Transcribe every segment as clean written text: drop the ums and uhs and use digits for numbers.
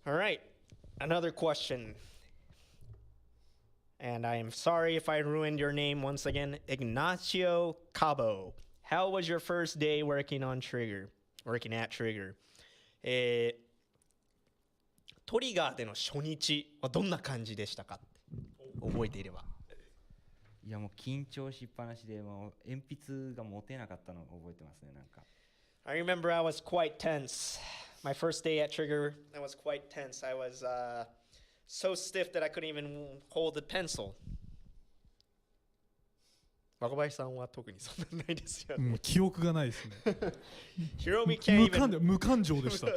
All right, another question. And I am sorry if I ruined your name once again. Ignacio Cabo. How was your first day working at Trigger? トリガーでの初日はどんな感じでしたか？覚えていれば。いやもう緊張しっぱなしでもう鉛筆が持てなかったのを覚えてますねなんか。I remember I was quite tense. My first day at Trigger, I was quite tense. I was so stiff that I couldn't even hold the pencil. 若林さんは特にそんなないですよね。記憶がないですね。Hiromi can't even 無感情でした。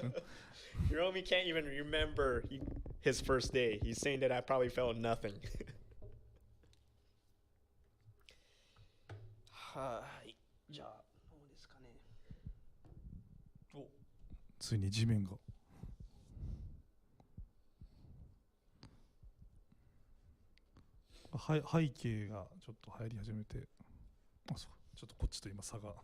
Hiromi can't even remember his first day. He's saying that I probably felt nothing. はい。じゃあどうですかね。ついに地面が。背景がちょっと入り始めて、そうちょっとこっちと今差が。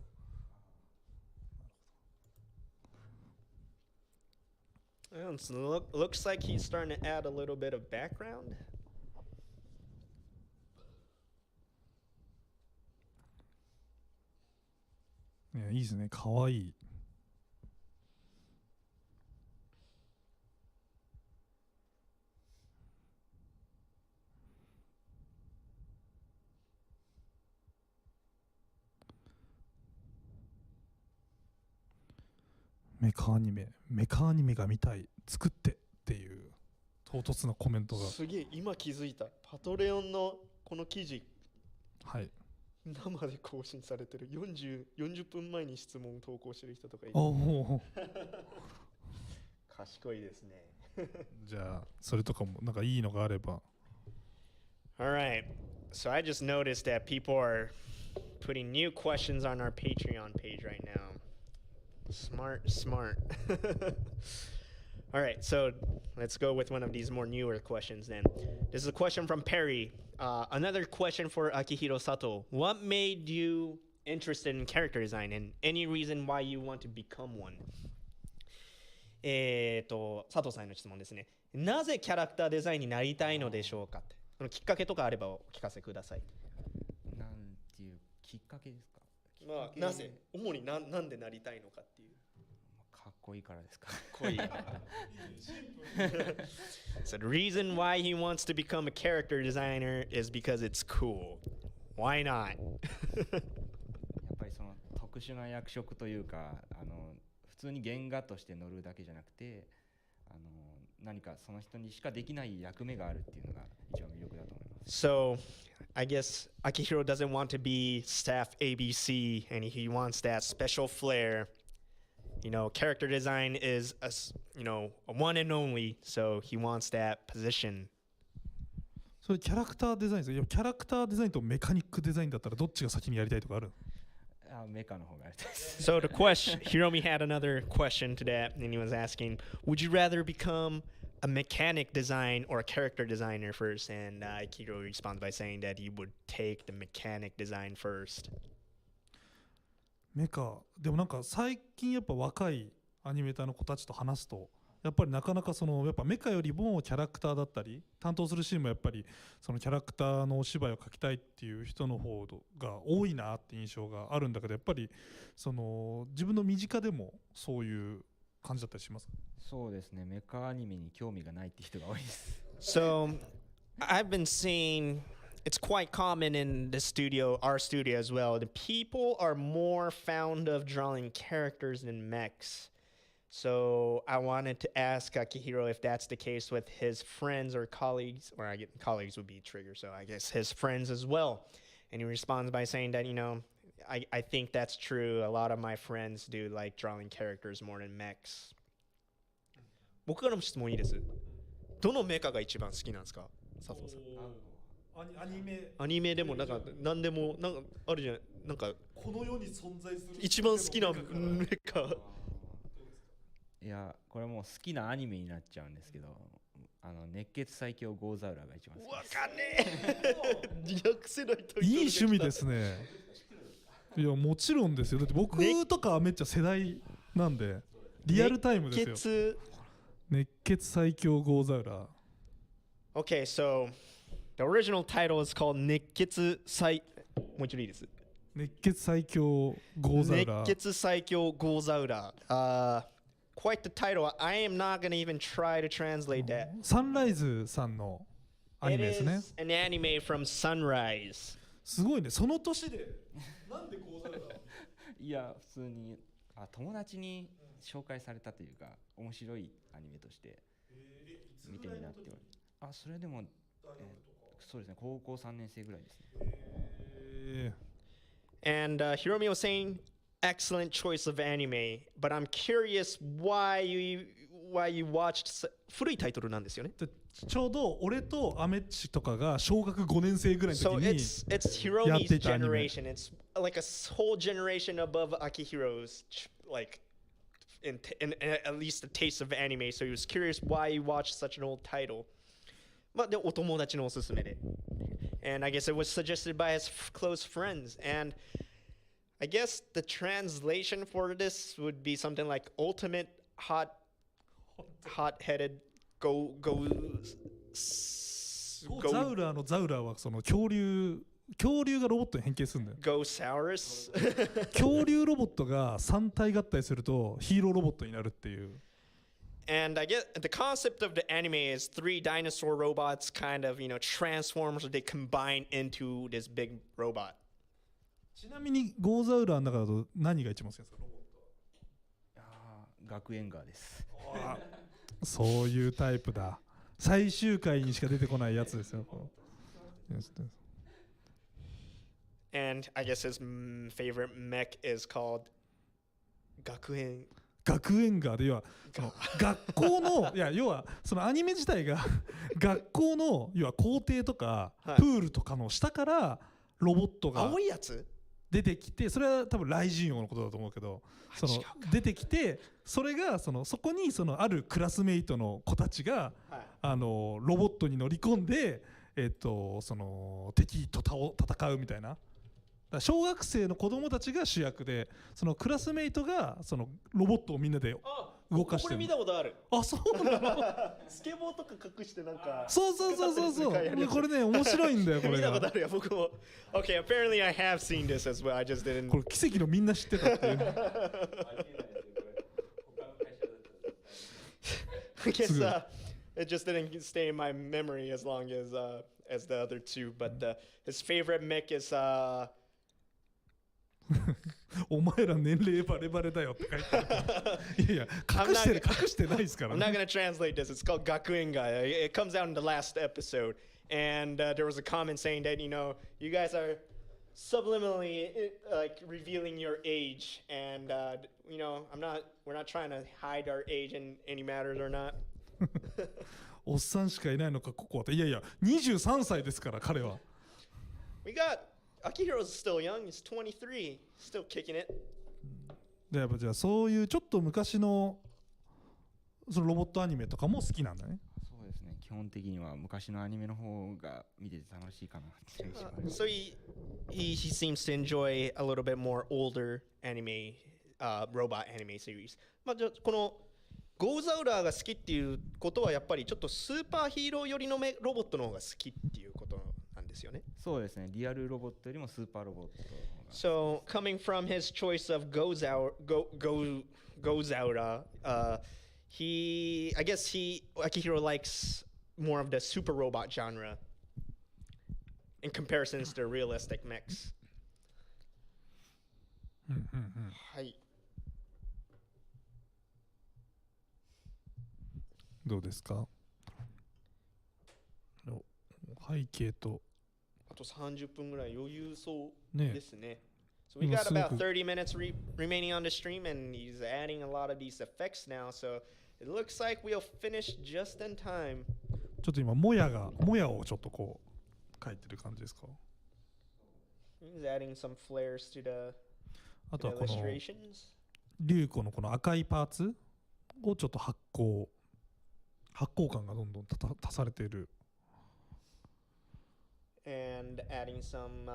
Looks like he's starting to add a little bit of background. いいですね、かわいい。メカアニメが見たい、作ってっていう唐突なコメントが。すげえ、今気づいた。パトレオンのこの記事、はい、生で更新されてる。40分前に質問投稿してる人とかいる。賢いですね。じゃあそれとかもなんかいいのがあれば。Alright, so I just noticed that people are putting new questions on our Patreon page right now. Smart. All right, so let's go with one of these more newer questions then. This is a question from Perry. Another question for Akihiro Sato. What made you interested in character design and any reason why you want to become one? 佐藤さんへの質問ですね。なぜキャラクターデザインになりたいのでしょうかって。そのきっかけとかあればお聞かせください。なんていうきっかけですか？まあ、なぜ主になんでなりたいのかっていう。かっこいいからですか？かっこいい。So the reason why he wants to become a character designer is because it's cool. Why not? やっぱりその特殊な役職というか、普通に原画として乗るだけじゃなくて、何かその人にしかできない役目があるっていうのが一番魅力だと思います。So I guess Akihiro doesn't want to be staff ABC and he wants that special flair. You know, character design is a one and only, so he wants that position. それキャラクターデザインですよ。キャラクターデザインとメカニックデザインだったらどっちが先にやりたいとかある？メカの方がやりたいです。So the question, Hiromi had another question to that, and he was asking, would you rather become a mechanic design or a character designer first? And Akihiro responds by saying that he would take the mechanic design first. メカでもなんか最近やっぱ若いアニメーターの子たちと話すとやっぱりなかなかそのやっぱメカよりもキャラクターだったり担当するシーンもやっぱりそのキャラクターのお芝居を描きたいっていう人の方が多いなって印象があるんだけどやっぱりその自分の身近でもそういう感じだったりします？そうですね、メカアニメに興味がないって人が多いです。So I've been seeing it's quite common in the studio, our studio as well. The people are more fond of drawing characters than mechs. So I wanted to ask Akihiro if that's the case with his friends or colleagues, or I get colleagues would be trigger, so I guess his friends as well. And he responds by saying that, I think that's true. A lot of my friends do like drawing characters more than mechs. 僕からも質問いいです。どのメカが一番好きなんですか、佐藤さん。アニメでもなんか何でもなんかあるじゃん、なんかこの世に存在する一番好きなメカ。いやこれもう好きなアニメになっちゃうんですけど、熱血最強ゴーザウラが一番好きです。わかんねえ。略せないと。いい趣味ですね。いやもちろんですよ。だって僕とかはめっちゃ世代なんでリアルタイムですよ。熱血最強ゴーザウラー。 Okay, so the original title is called 熱血最もう一度いいです。熱血最強ゴーザウラー。熱血最強ゴーザウラー。Quite the title. I am not going to even try to translate that. サンライズさんのアニ It メですね。 is an anime from Sunrise. すごいね、その年でなんでゴーザウラー。いや普通に友達に紹介されたというか面白いアニメとして見てみなって言われて、それでも、そうですね、高校3年生ぐらいですね。And Hiromi was saying, excellent choice of anime, but I'm curious why you watched 古いタイトルなんですよね。ちょうど俺とアメッチとかが小学5年生ぐらいの So 時に it's Hiromi's generation. It's like a whole generation above Akihiro's, like in at least a taste of anime. So he was curious why you watched such an old title. まあでお友達のおすすめで。And I guess it was suggested by his close friends. And I guess the translation for this would be something like ultimate hot-headed go ザウラーのザウラーはその恐竜がロボットに変形するんだよ。Gosaurus. 恐竜ロボットが3体合体するとヒーローロボットになるっていう。And I guess the concept of the anime is 3 dinosaur robots kind of, transform, so they combine into this big robot. ちなみにゴーザウラーの中だと何が一番好きですか？ロボットは。学園ガーです。そういうタイプだ。最終回にしか出てこないやつですよ。And I guess his favorite mech is called 学園ガーで、要はその学校の要はそのアニメ自体が学校の要は校庭とかプールとかの下からロボットが青いやつ出てきて、それは多分雷神王のことだと思うけど、その出てきて、それがそこにあるクラスメイトの子たちがロボットに乗り込んでその敵と戦うみたいな。小学生の子供たちが主役で、そのクラスメイトがそのロボットをみんなで動かしてる。これ見たことある。あ、そうなの。スケボーとか隠してなんか。そうこれね面白いんだよこれが。見たことあるよ僕も。Okay, apparently I have seen this as well. I just didn't. これ奇跡のみんな知ってたっていう。I guess it just didn't stay in my memory as long as the other two. But his favorite mech is お前ら年齢バレバレだよって書いてある。いや隠してないですからね。I'm not gonna translate this. It's called 学園ガー. It comes out in the last episode, and there was a comment saying that you guys are subliminally like revealing your age, and we're not trying to hide our age in any matters or not. おっさんしかいないのかここは。いや23歳ですから彼は。We got Akihiro's still young. He's 23. Still kicking it. でやっぱじゃあそういうちょっと昔のそのロボットアニメとかも好きなんだね。そうですね。基本的には昔のアニメの方が見てて楽しいかなっていう。So he seems to enjoy a little bit more older anime, robot anime series. まあこのゴーザウラーが好きっていうことはやっぱりちょっとスーパーヒーロー寄りのロボットの方が好きっていうことなんですよね。そうですね。リアルロボットよりもスーパーロボット。So coming from his choice of Gozaura, I guess Akihiro likes more of the super robot genre in comparisons to realistic mechs. はい。どうですか？背景とあと30分ぐらい余裕そうですね。So we got about 30 minutes remaining on the stream, and he's adding a lot of these effects now. So it looks like we'll finish just in time. ちょっと今もやをちょっとこう描いてる感じですか？ He's adding some flares to the あとはこの illustrations. リュウコのこの赤いパーツをちょっと発光感がどんどん足されている。And adding some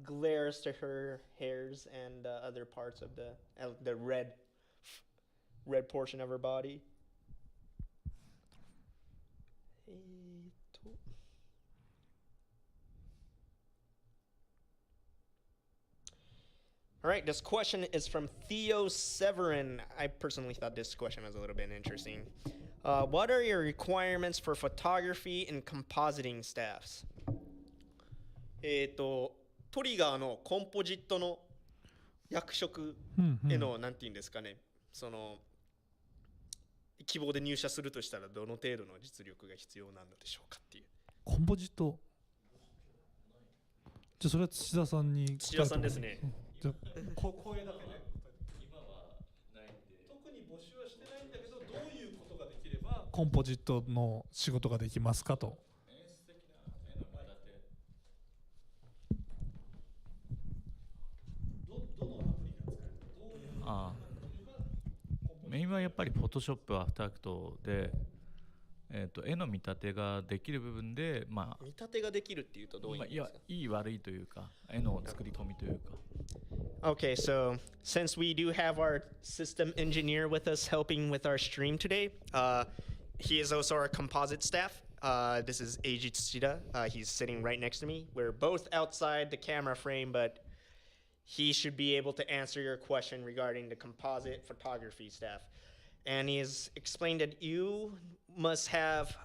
glares to her hairs and other parts of the red portion of her body. と All right, this question is from Theo Severin. I personally thought this question was a little bit interesting. What are your requirements for photography and compositing staffs? トリガーのコンポジットの役職への、なんていうんですかね、その希望で入社するとしたらどの程度の実力が必要なのでしょうかっていう。コンポジット。じゃあそれは土田さんに。土田さんですね。じゃあ声だけね。今はないんで。特に募集はしてないんだけど、どういうことができればコンポジットの仕事ができますかと。メインはやっぱりフォトショップ、アフターエフェクトで、絵の見立てができる部分で、まあ、見立てができるっていうとどういう意味ですか？いい悪いというか、絵の作り込みというか。Okay, so since we do have our system engineer with us helping with our stream today, he is also our composite staff. This is Eiji Tsuchida. He's sitting right next to me. We're both outside the camera frame, but he should be able to answer your question regarding the composite photography staff. And he has explained that you must have,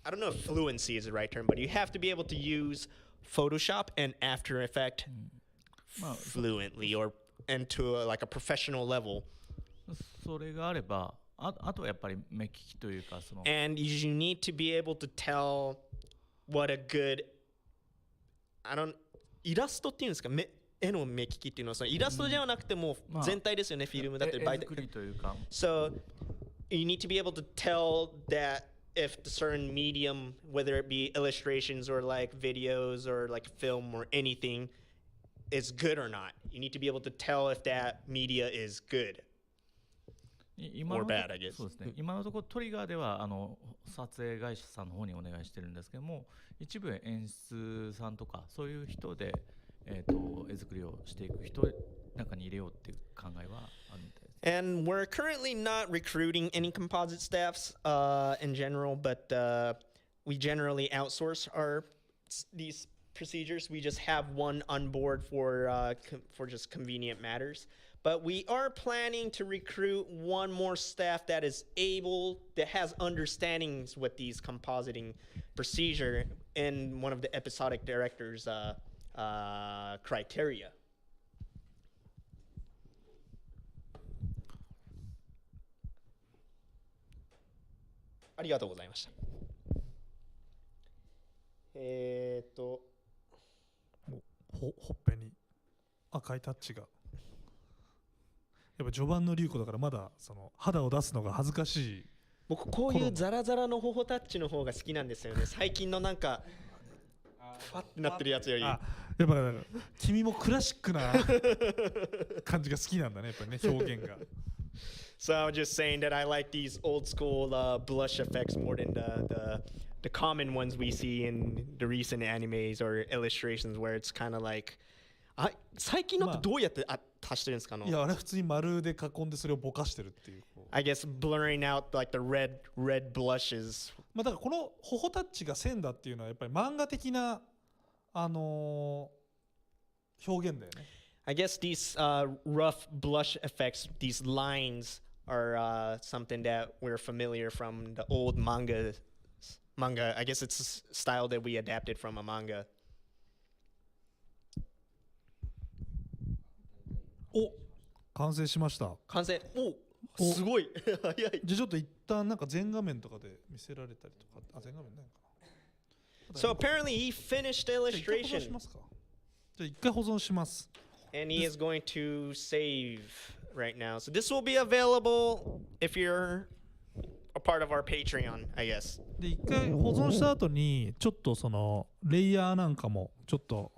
I don't know if fluency is the right term, but you have to be able to use Photoshop and After Effects fluently or into like a professional level. それがあれば、あとはやっぱり目利きというか、その。And you need to be able to tell what a good, イラストっていうんですか、絵の目利きっていうのはそのイラストじゃなくても全体ですよね、フィルムだって絵作りというか。So you need to be able to tell that if the certain medium, whether it be illustrations or like videos or like film or anything, is good or not. You need to be able to tell if that media is good or bad, I guess. そうですね。今のところトリガーでは撮影会社さんの方にお願いしてるんですけども、一部演出さんとかそういう人で絵作りをしていく人中に入れようっていう考えはあるみたいです。And we're currently not recruiting any composite staffs in general, but we generally outsource these procedures. We just have one on board for just convenient matters. But we are planning to recruit one more staff that has understandings with these compositing procedure in one of the episodic director's criteria. ありがとうございました。ほっぺに赤いタッチが。やっぱ序盤のRyukoだからまだその肌を出すのが恥ずかしい。僕こういうザラザラの頬タッチの方が好きなんですよね。最近のなんかファってなってるやつより。やっぱ君もクラシックな感じが好きなんだね、やっぱりね、表現が。So I was just saying that I like these old school blush effects more than the common ones we see in the recent animes or illustrations where it's kind of like 最近のってどうやって足してるんですか？いや、あれ普通に丸で囲んでそれをぼかしてるっていう。I guess blurring out like the red blushes. だからこの頬タッチが線だっていうのはやっぱり漫画的な表現だよね。I guess these rough blush effects, these lines are something that we're familiar from the old manga. I guess it's a style that we adapted from a manga. 完成しました。完成。すごい。早い。じゃあちょっと一旦なんか全画面とかで見せられたりとか、全画面ないかな。So apparently he finished the illustration. じゃあ一回保存します。And he is going to save right now. So this will be available if you're a part of our Patreon, I guess. で一回保存した後にちょっとそのレイヤーなんかもちょっと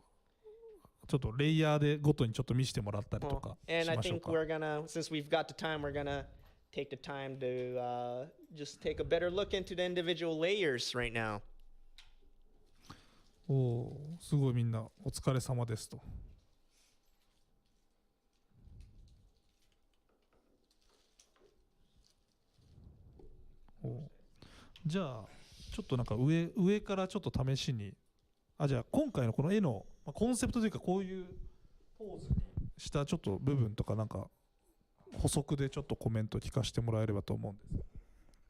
レイヤーでごとにちょっと見せてもらったりとかし And I ましょう think か。we're gonna, since we've got the time, we're gonna take the time to just take a better look into the individual layers right now. すごいみんなお疲れ様ですと。じゃあちょっとなんか上からちょっと試しにじゃあ今回のこの絵の、コンセプトというかこういうポーズにしたちょっと部分とかなんか補足でちょっとコメント聞かせてもらえればと思うんで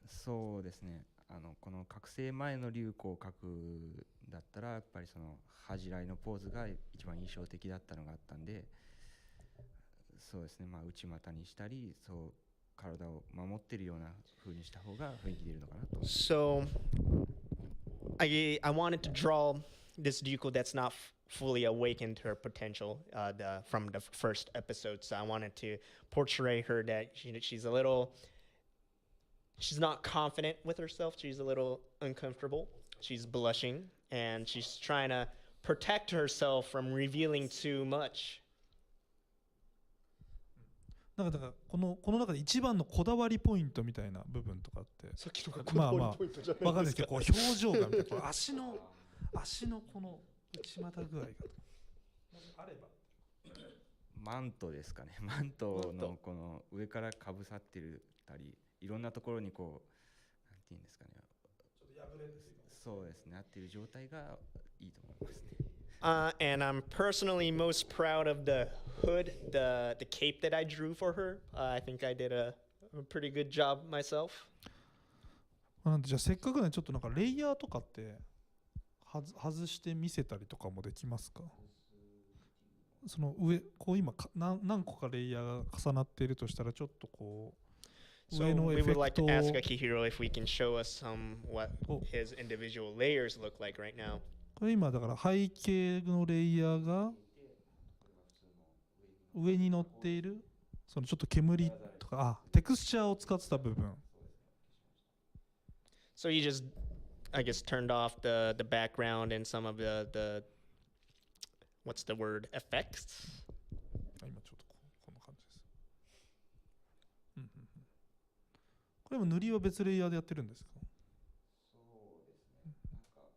す。そうですね、この覚醒前の龍子を描くだったらやっぱりその恥じらいのポーズが一番印象的だったのがあったんで、そうですね、内股にしたりそう体を守ってるような風にした方が雰囲気出るのかなと。So I wanted to draw this Ryuko that's not fully awakened her potential from the first episode. So I wanted to portray her that she's not confident with herself. She's a little uncomfortable. She's blushing and she's trying to protect herself from revealing too much. なんかだからこの中で一番のこだわりポイントみたいな部分とかってさっきのがこだわりポイントじゃないですか。わかんないですけどこう表情がみたいなこう足のこの内股具合があればマントですかね。マントのこの上からかぶさってるたりいろんなところにこうなんていうんですかね、ちょっと破れですよね。そうですね、合ってる状態がいいと思いますね。And I'm personally most proud of the hood, the cape that I drew for her. I think I did a pretty good job myself. なんでじゃあせっかくねちょっとなんかレイヤーとかって外して見せたりとかもできますか？その上こう今何個かレイヤーが重なっているとしたらちょっとこう So 上の we エフ would ェク like ト to を ask Akihiro if we can show us what his individual layers look like right now. これ今だから背景のレイヤーが上に乗っているそのちょっと煙とかテクスチャーを使ってた部分 So you just, I guess, turned off the background and some of the what's the word, effects? 今ちょっとこんな感じです、うんうんうん、これも塗りは別レイヤーでやってるんですか？そうですね、なんか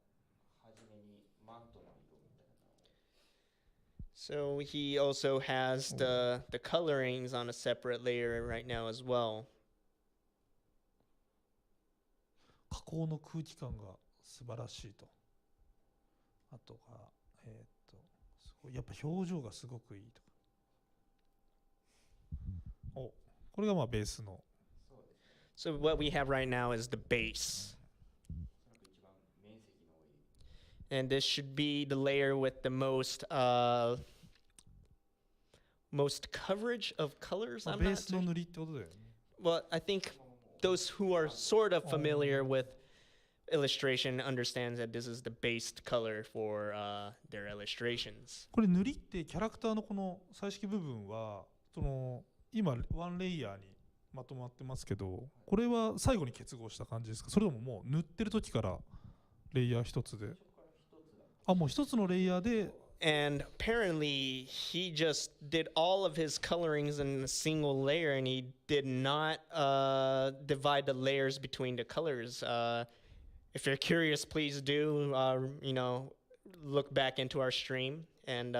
初めにマントの色みたいなのを So he also has the colorings on a separate layer right now as well. 加工の空気感が素晴らしいと。あとがすごいやっぱ表情がすごくいいと。お、これがまあベースの。So what we have right now is the base. And this should be the layer with the most coverage of colors. まあ I'm ベー not スの too, 塗りってことだよね。 well, I think those who are sort of familiar with illustration understands that this is the base color for their illustrations. これ塗りってキャラクターのこの彩色部分はその今ワンレイヤーにまとまってますけど、これは最後に結合した感じですか？それとももう塗ってる時からレイヤー一つで、もう一つのレイヤーで。 And apparently he just did all of his colorings in a single layer and he did not divide the layers between the colors. If you're curious, please do, look back into our stream and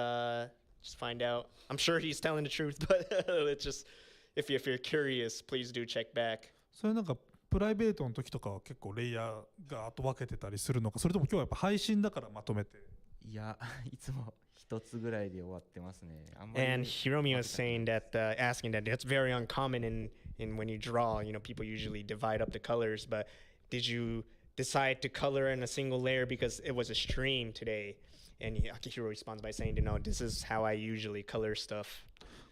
just find out. I'm sure he's telling the truth, but it's just, if you're curious, please do check back. それなんかプライベートの時とかは結構レイヤーが後分けてたりするのか、それとも今日はやっぱ配信だからまとめて。いや、いつも一つぐらいで終わってますね。あんまり And Hiromi was saying that, asking that that's very uncommon in when you draw. People usually divide up the colors, but did you decide to color in a single layer because it was a stream today? And Akihiro responds by saying, no, this is how I usually color stuff.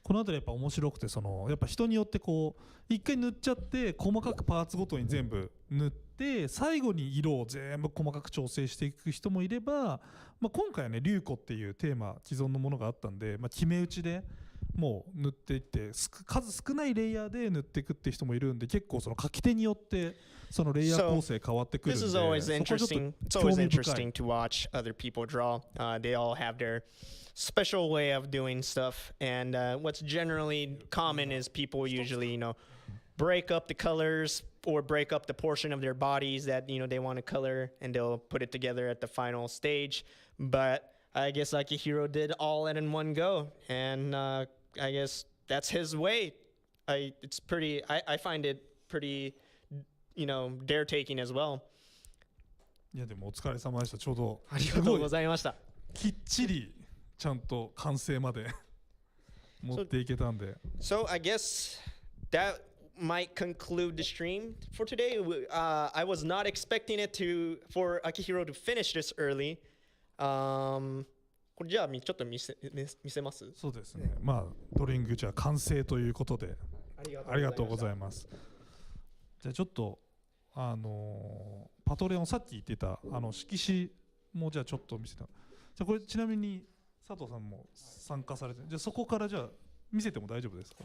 このあたりやっぱ面白くて、やっぱ人によってこう一回塗っちゃって細かくパーツごとに全部塗って最後に色を全部細かく調整していく人もいれば、今回はね龍子っていうテーマ既存のものがあったんで、決め打ちでもう塗っていって数少ないレイヤーで塗っていくっていう人もいるんで、結構その書き手によってそのレイヤー構成変わってくるん This で、 is always そこはちょっと interesting. It's 興 always 味深い。 interesting to watch other people draw. They all have their special way of doing stuff, and what's generally common is people usually, break up the colors or break up the portion of their bodies that they want to color, and they'll put it together at the final stage. But I guess Akihiro did all it in one go, and I guess that's his way. I find it pretty, dare taking as well. いやでもお疲れ様でした。ちょうどありがとうございました。きっちりちゃんと完成まで持っていけたんで。So I guess that might conclude the stream for today. I was not expecting it for Akihiro to finish this early. これじゃあちょっと見せます。そうですね。まあドリンクじゃあ完成ということでありがとうございます。じゃあちょっとパトレオンさっき言ってた色紙もじゃあちょっと見せた。じゃあこれちなみに佐藤さんも参加されて、じゃあそこからじゃあ見せても大丈夫ですか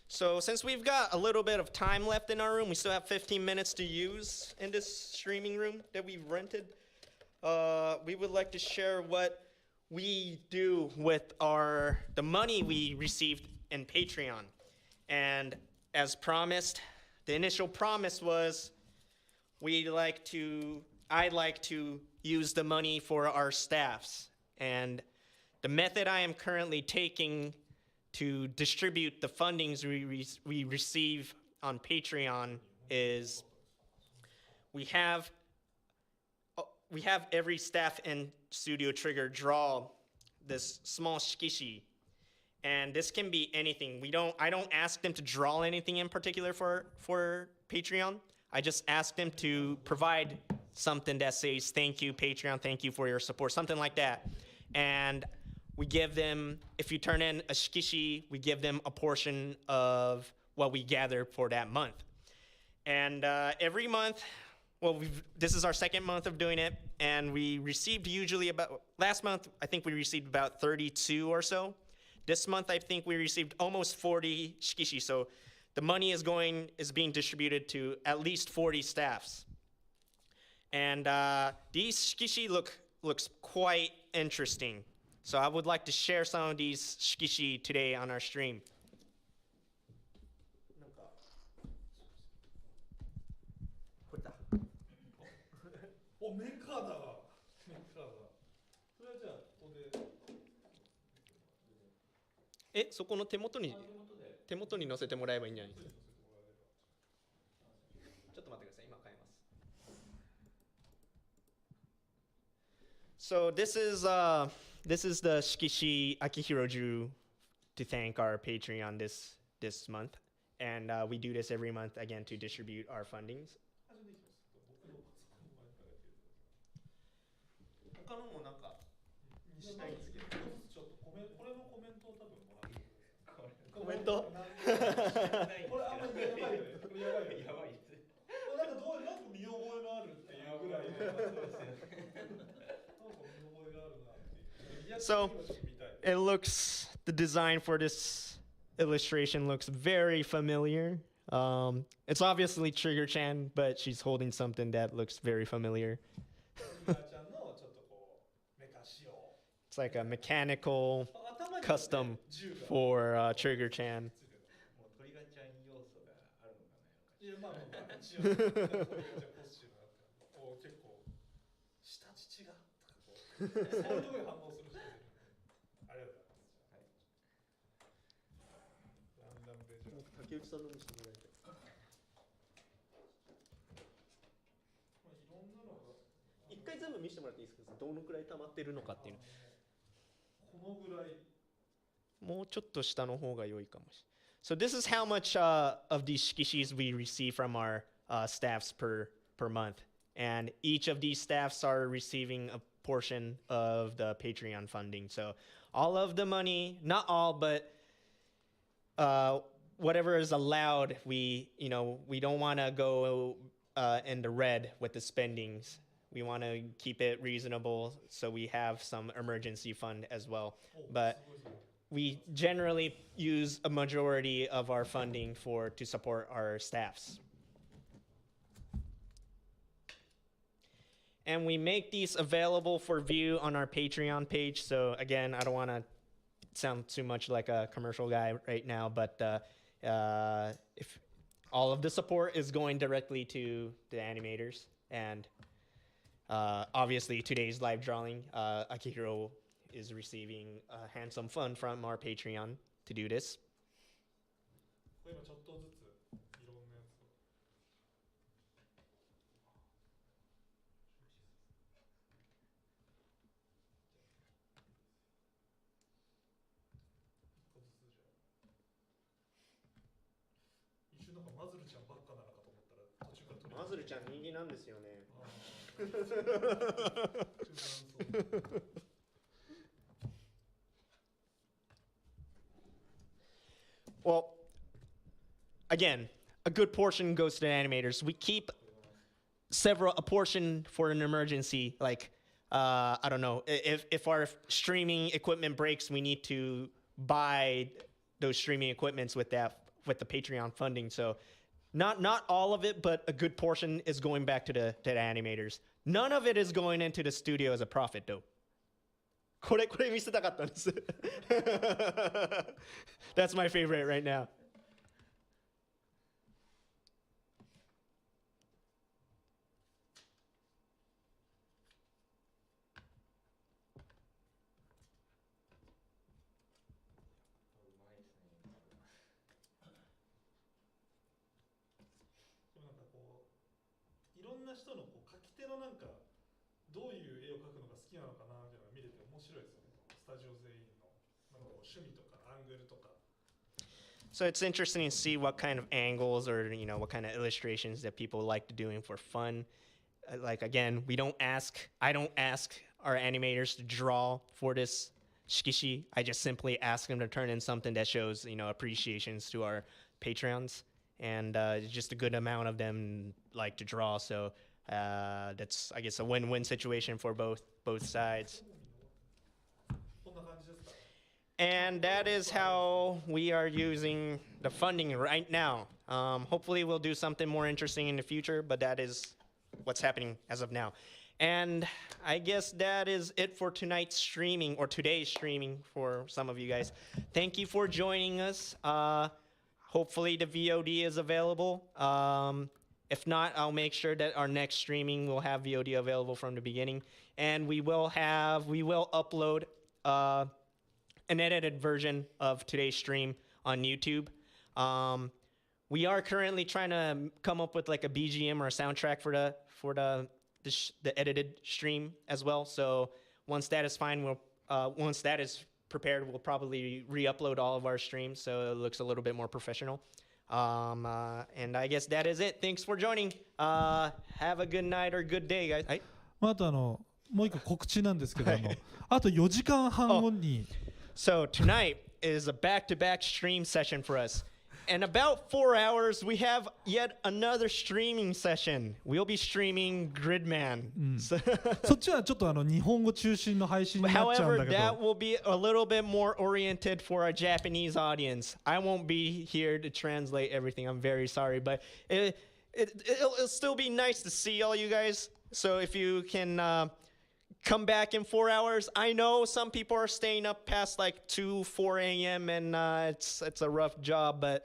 ？So since we've got a little bit of time left in our room, we still have 15 minutes to use in this streaming room that we've rented. We would like to share what we do with the money we received in Patreon. And as promised, the initial promise was I'd like to use the money for our staffs. And the method I am currently taking to distribute the fundings we receive on Patreon is we have every staff in Studio Trigger draw this small shikishi, and this can be anything. I don't ask them to draw anything in particular for Patreon. I just ask them to provide something that says thank you Patreon, thank you for your support, something like that. And we give them, if you turn in a shikishi, we give them a portion of what we gather for that month. And every month, this is our second month of doing it, and we received last month, I think we received about 32 or so. This month, I think we received almost 40 shikishi, so the money is being distributed to at least 40 staffs. And these shikishi looks quite interesting. So I would like to share some of these shikishi today on our stream. おメカだわ。メカだ。それはじゃあここで。そこの手元に乗せてもらえばいいんじゃないですか。ちょっと待ってください。今変えます。So this is the shikishi Akihiro drew to thank our Patreon this month, and we do this every month again to distribute our fundings. 他のもなんかしたいんですけど。ちょっとこれのコメントを多分もらってください。コメント？これあんまりやばいよね。これやばいよね。やばいです。なんかなんか見覚えのあるっていうぐらいで。So the design for this illustration looks very familiar. It's obviously Trigger-chan, but she's holding something that looks very familiar. It's like a mechanical custom for Trigger-chan. So this is how much of these shikishis we receive from our staffs per month. And each of these staffs are receiving a portion of the Patreon funding. So all of the money, not all, but whatever is allowed, we don't want to go in the red with the spendings. We want to keep it reasonable, so we have some emergency fund as well. But we generally use a majority of our funding to support our staffs. And we make these available for view on our Patreon page. So again, I don't want to sound too much like a commercial guy right now, but if all of the support is going directly to the animators, and obviously today's live drawing, Akihiro is receiving a handsome fund from our Patreon to do this. ズルちゃん人気なんですよね。Well, again, a good portion goes to the animators. We keep a portion for an emergency, like I don't know, if our streaming equipment breaks, we need to buy those streaming equipments with the Patreon funding. So not all of it, but a good portion is going back to the animators. None of it is going into the studio as a profit, though. これ見せたかったんです。That's my favorite right now. いろんな人の描き手のなんかどういう絵を描くのが好きなのかなみたいなの見れて面白いですよね。スタジオ全員のなんか趣味とかアングルとか。So it's interesting to see what kind of angles or what kind of illustrations that people like to doing for fun. Like again, I don't ask our animators to draw for this shikishi. I just simply ask them to turn in something that shows appreciations to our Patreons. And just a good amount of them like to draw, so that's I guess a win-win situation for both sides. And that is how we are using the funding right now. Hopefully we'll do something more interesting in the future, but that is what's happening as of now. And I guess that is it for tonight's streaming, or today's streaming for some of you guys. Thank you for joining us. Hopefully the VOD is available. If not, I'll make sure that our next streaming will have VOD available from the beginning. And we will upload an edited version of today's stream on YouTube. We are currently trying to come up with like a BGM or a soundtrack for the edited stream as well. So once that is fine, once that is prepared, we'll probably re-upload all of our streams so it looks a little bit more professional. And I guess that is it. Thanks for joining. Have a good night or good day, guys. あともう一個告知なんですけど、あと4時間半後に。So tonight is a back-to-back stream session for us. In about 4 hours, we have yet another streaming session. We'll be streaming Gridman. そっちはちょっと日本語中心の配信になっちゃうん However, だけ that ど。 will be a little bit more oriented for our Japanese audience. I won't be here to translate everything. I'm very sorry, but it'll still be nice to see all you guys. So if you can come back in 4 hours. I know some people are staying up past like 4 a.m. and it's a rough job, but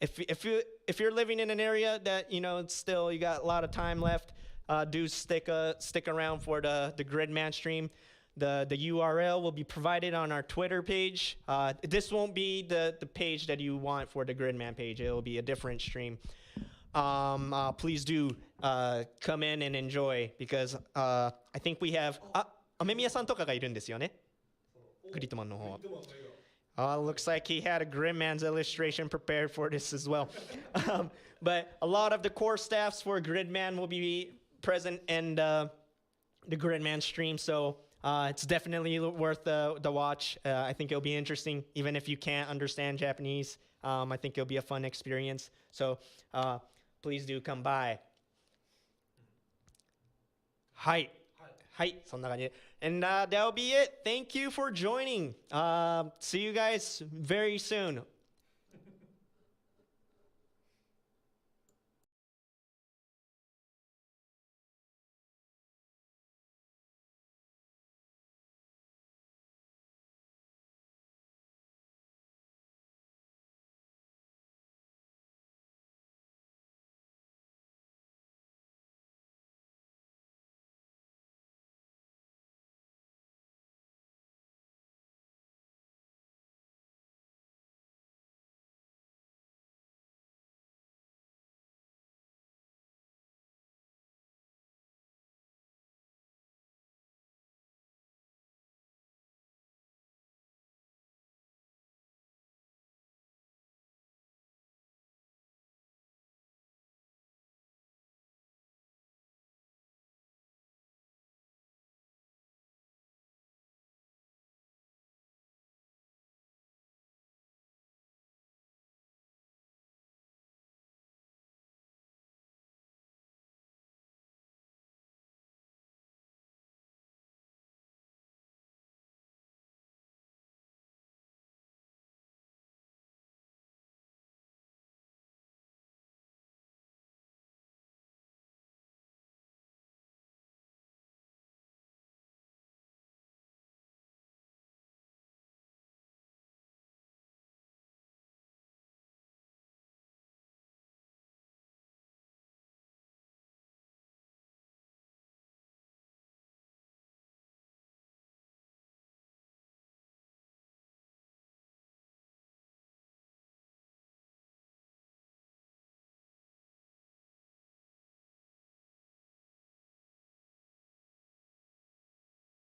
if you're living in an area that it's still you got a lot of time left, do stick around for the Gridman stream. The URL will be provided on our Twitter page. This won't be the page that you want for the Gridman page. It will be a different stream. Please do come in and enjoy because I think we have 雨宮さんとかがいるんですよね。グリッドマンの方は。Looks like he had a Gridman's illustration prepared for this as well. But a lot of the core staffs for Gridman will be present in the Gridman stream, so it's definitely worth the watch. I think it'll be interesting, even if you can't understand Japanese. I think it'll be a fun experience. So please do come by. はい。はい、そんな感じで。And that'll be it. Thank you for joining. See you guys very soon.